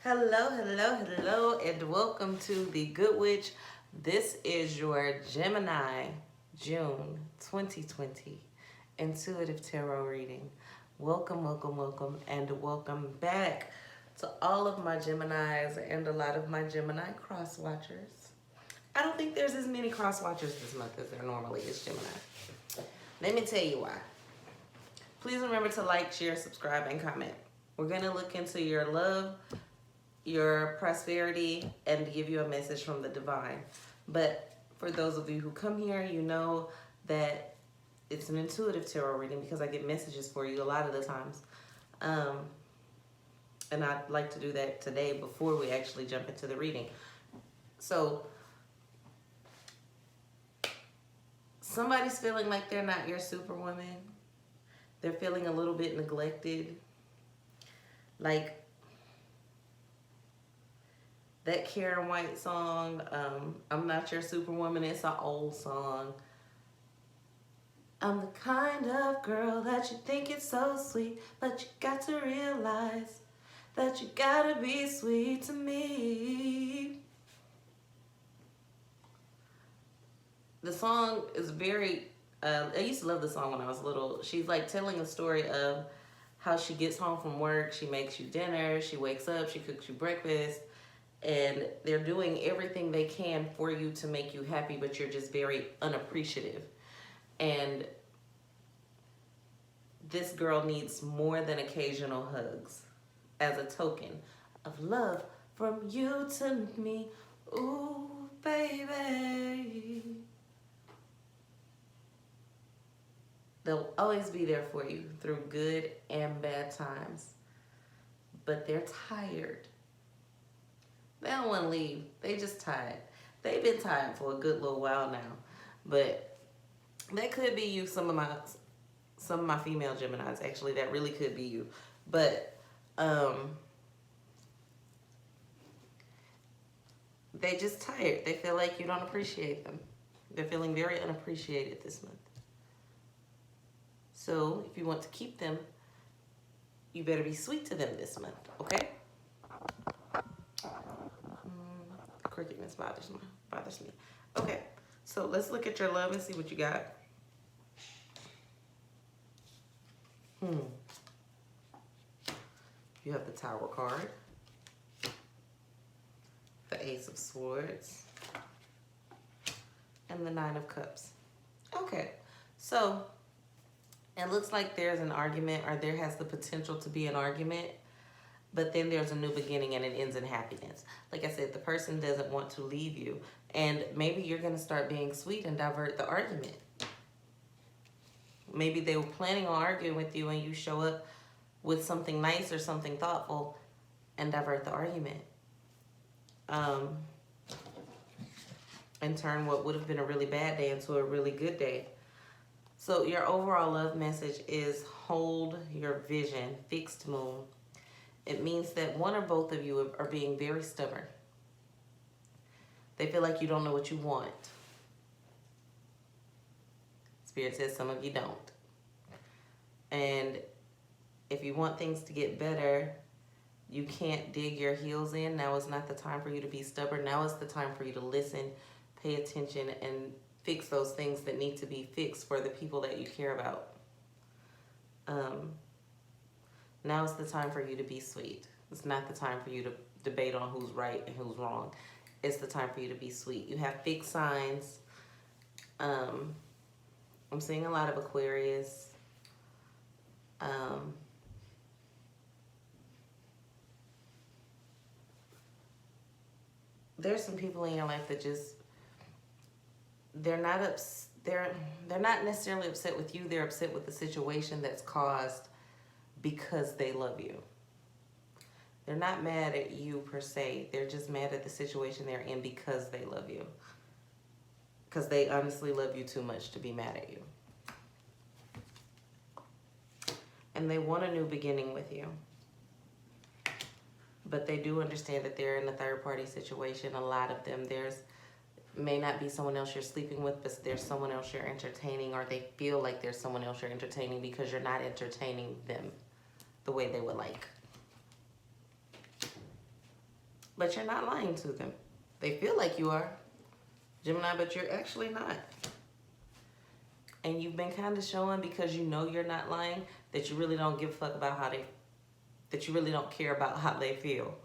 Hello, hello, hello, and welcome to the Good Witch. This is your Gemini June 2020 intuitive tarot reading. Welcome, welcome, welcome, and welcome back to all of my Geminis and a lot of my Gemini cross watchers. I don't think there's as many cross watchers this month as there normally is Gemini. Let me tell you why. Please remember to like, share, subscribe, and comment. We're going to look into your love, your prosperity, and give you a message from the divine. But for those of you who come here, you know that it's an intuitive tarot reading because I get messages for you a lot of the times. And I'd like to do that today before we actually jump into the reading. So somebody's feeling like they're not your superwoman. They're feeling a little bit neglected. Like that Karen White song, I'm Not Your Superwoman, it's an old song. I'm the kind of girl that you think it's so sweet, but you got to realize that you gotta be sweet to me. The song is very, I used to love the song when I was little. She's like telling a story of how she gets home from work, she makes you dinner, she wakes up, she cooks you breakfast, and they're doing everything they can for you to make you happy, but you're just very unappreciative. And this girl needs more than occasional hugs as a token of love from you to me. Ooh, baby. They'll always be there for you through good and bad times, but they're tired. They don't want to leave. They just tired. They've been tired for a good little while now. But that could be you, some of my female Geminis, actually. That really could be you. But they just tired. They feel like you don't appreciate them. They're feeling very unappreciated this month. So if you want to keep them, you better be sweet to them this month, okay? Crookedness bothers me. Okay, so let's look at your love and see what you got. You have the Tower card, the Ace of Swords, and the Nine of Cups. Okay, so it looks like there's an argument, or there has the potential to be an argument, but then there's a new beginning and it ends in happiness. Like I said, the person doesn't want to leave you, and maybe you're going to start being sweet and divert the argument. Maybe they were planning on arguing with you and you show up with something nice or something thoughtful and divert the argument. And turn what would have been a really bad day into a really good day. So your overall love message is hold your vision, fixed moon. It means that one or both of you are being very stubborn. They feel like you don't know what you want. Spirit says some of you don't. And if you want things to get better, you can't dig your heels in. Now is not the time for you to be stubborn. Now is the time for you to listen, pay attention, and fix those things that need to be fixed for the people that you care about. Now is the time for you to be sweet. It's not the time for you to debate on who's right and who's wrong. It's the time for you to be sweet. You have fixed signs. I'm seeing a lot of Aquarius. There's some people in your life that just, they're not necessarily upset with you. They're upset with the situation that's caused because they love you. They're not mad at you per se. They're just mad at the situation they're in because they love you. Because they honestly love you too much to be mad at you. And they want a new beginning with you. But they do understand that they're in a third-party situation. A lot of them, may not be someone else you're sleeping with, but there's someone else you're entertaining, or they feel like there's someone else you're entertaining because you're not entertaining them the way they would like. but you're not lying to them. They feel like you are, Gemini, but you're actually not. And you've been kind of showing, because you know you're not lying, that you really don't give a fuck about that you really don't care about how they feel.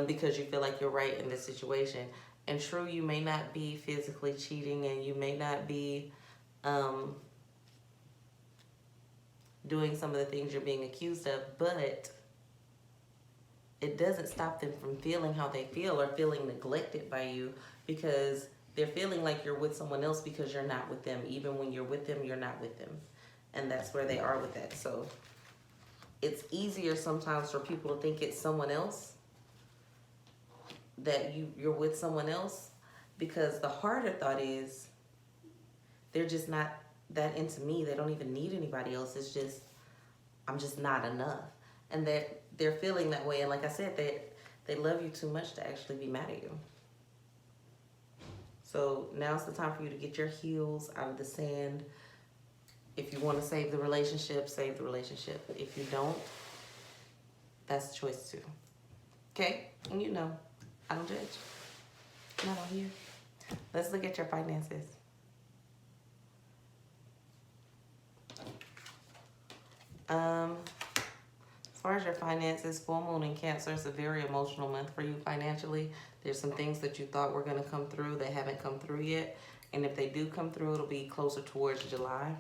Because you feel like you're right in this situation. And true, you may not be physically cheating, and you may not be doing some of the things you're being accused of, but it doesn't stop them from feeling how they feel or feeling neglected by you, because they're feeling like you're with someone else because you're not with them. Even when you're with them, you're not with them. And that's where they are with that. So it's easier sometimes for people to think it's someone else, that you're with someone else, because the harder thought is they're just not that into me. They don't even need anybody else. It's just, I'm just not enough. And they're feeling that way. And like I said, they love you too much to actually be mad at you. So now's the time for you to get your heels out of the sand. If you want to save the relationship, save the relationship. If you don't, that's the choice too. Okay? And you know, I don't judge. Not on here. Let's look at your finances. As far as your finances, full moon in Cancer is a very emotional month for you financially. There's some things that you thought were going to come through that haven't come through yet. And if they do come through, it'll be closer towards July.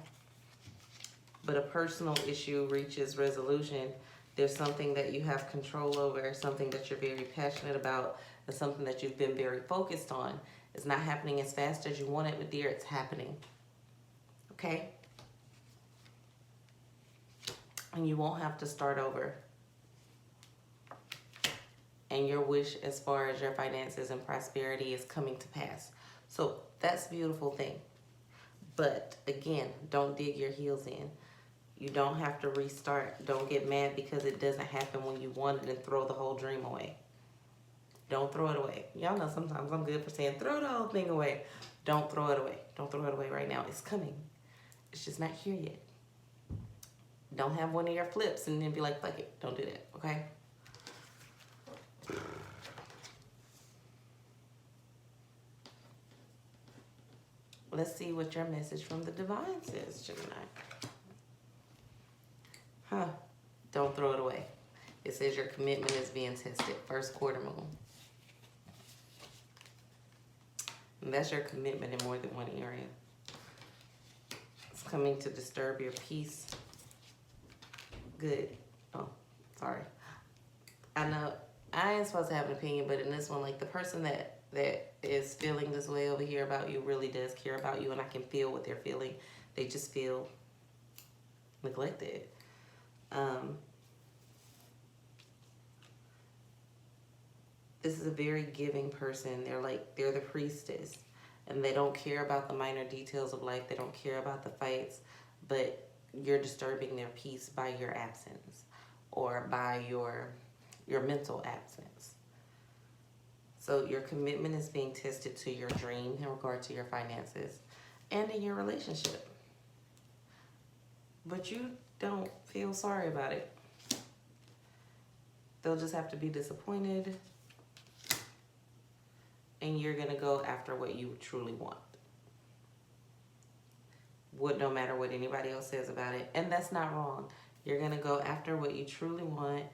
But a personal issue reaches resolution. There's something that you have control over, something that you're very passionate about, and something that you've been very focused on. It's not happening as fast as you want it, but dear, it's happening. Okay? And you won't have to start over. And your wish as far as your finances and prosperity is coming to pass. So that's a beautiful thing. But again, don't dig your heels in. You don't have to restart. Don't get mad because it doesn't happen when you want it and throw the whole dream away. Don't throw it away. Y'all know sometimes I'm good for saying throw the whole thing away. Don't throw it away. Don't throw it away right now. It's coming. It's just not here yet. Don't have one of your flips and then be like, fuck it. Don't do that, okay? Let's see what your message from the divine says, Gemini. Don't throw it away. It says your commitment is being tested. First quarter moon. And that's your commitment in more than one area. It's coming to disturb your peace. Good. Oh, sorry. I know I ain't supposed to have an opinion, but in this one, like the person that is feeling this way over here about you really does care about you, and I can feel what they're feeling. They just feel neglected. This is a very giving person. They're the priestess, and they don't care about the minor details of life. They don't care about the fights, but you're disturbing their peace by your absence or by your mental absence. So your commitment is being tested to your dream in regard to your finances and in your relationship. But you don't feel sorry about it. They'll just have to be disappointed, and you're going to go after what you truly want. No matter what anybody else says about it. And that's not wrong. You're going to go after what you truly want,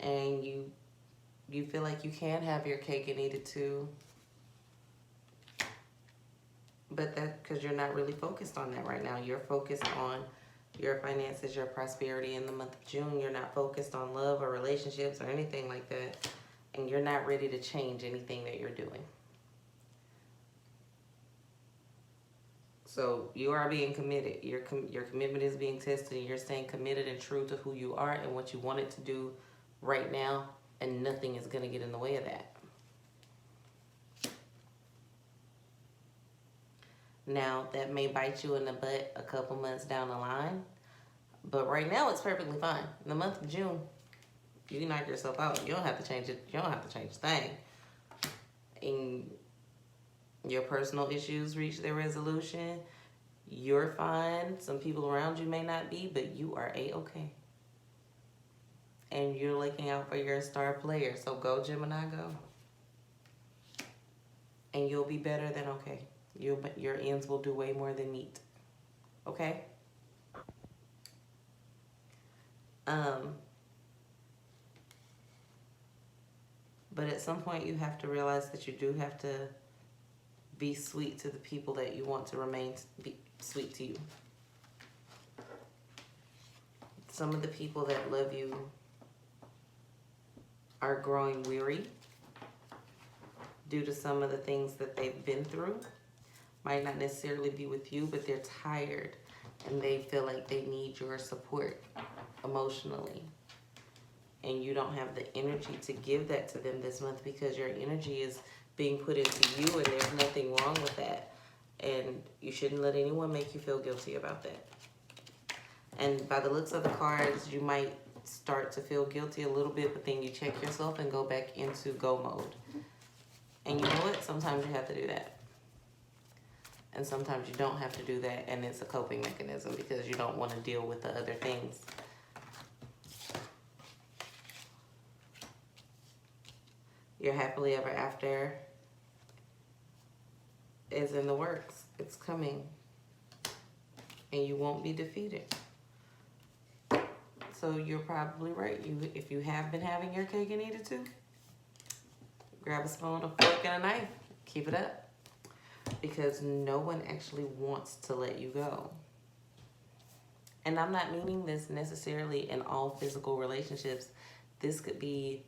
and you feel like you can have your cake and eat it too. But that's because you're not really focused on that right now. You're focused on your finances, your prosperity in the month of June. You're not focused on love or relationships or anything like that. And you're not ready to change anything that you're doing. So you are being committed. Your commitment is being tested, and you're staying committed and true to who you are and what you want it to do right now, and nothing is going to get in the way of that. Now, that may bite you in the butt a couple months down the line, but right now it's perfectly fine. In the month of June, you can knock yourself out. You don't have to change it. You don't have to change a thing. And your personal issues reach their resolution. You're fine. Some people around you may not be, but you are A-okay. and you're looking out for your star player. So go, Gemini, go. And you'll be better than okay. Your ends will do way more than meet. Okay? But at some point you have to realize that you do have to be sweet to the people that you want to remain be sweet to you. Some of the people that love you are growing weary due to some of the things that they've been through. Might not necessarily be with you, but they're tired and they feel like they need your support emotionally. And you don't have the energy to give that to them this month because your energy is being put into you, and there's nothing wrong with that. And you shouldn't let anyone make you feel guilty about that. And by the looks of the cards, you might start to feel guilty a little bit, but then you check yourself and go back into go mode. And you know what? Sometimes you have to do that. And sometimes you don't have to do that, and it's a coping mechanism because you don't want to deal with the other things. Your happily ever after is in the works. It's coming. And you won't be defeated. So you're probably right. If you have been having your cake and eat it too, grab a spoon, a fork, and a knife. Keep it up. Because no one actually wants to let you go. And I'm not meaning this necessarily in all physical relationships. This could be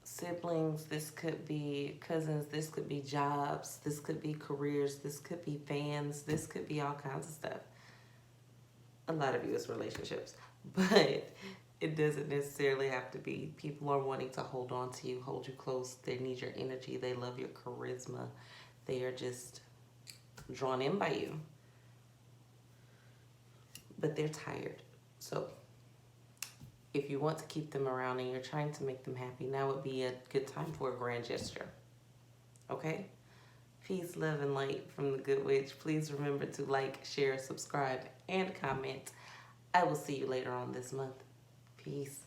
siblings, this could be cousins, this could be jobs, this could be careers, this could be fans, this could be all kinds of stuff. A lot of you is relationships, but it doesn't necessarily have to be. People are wanting to hold on to you, hold you close. They need your energy. They love your charisma. They are just drawn in by you. But they're tired. So if you want to keep them around and you're trying to make them happy, now would be a good time for a grand gesture. Okay? Peace, love, and light from the Good Witch. Please remember to like, share, subscribe, and comment. I will see you later on this month. Peace.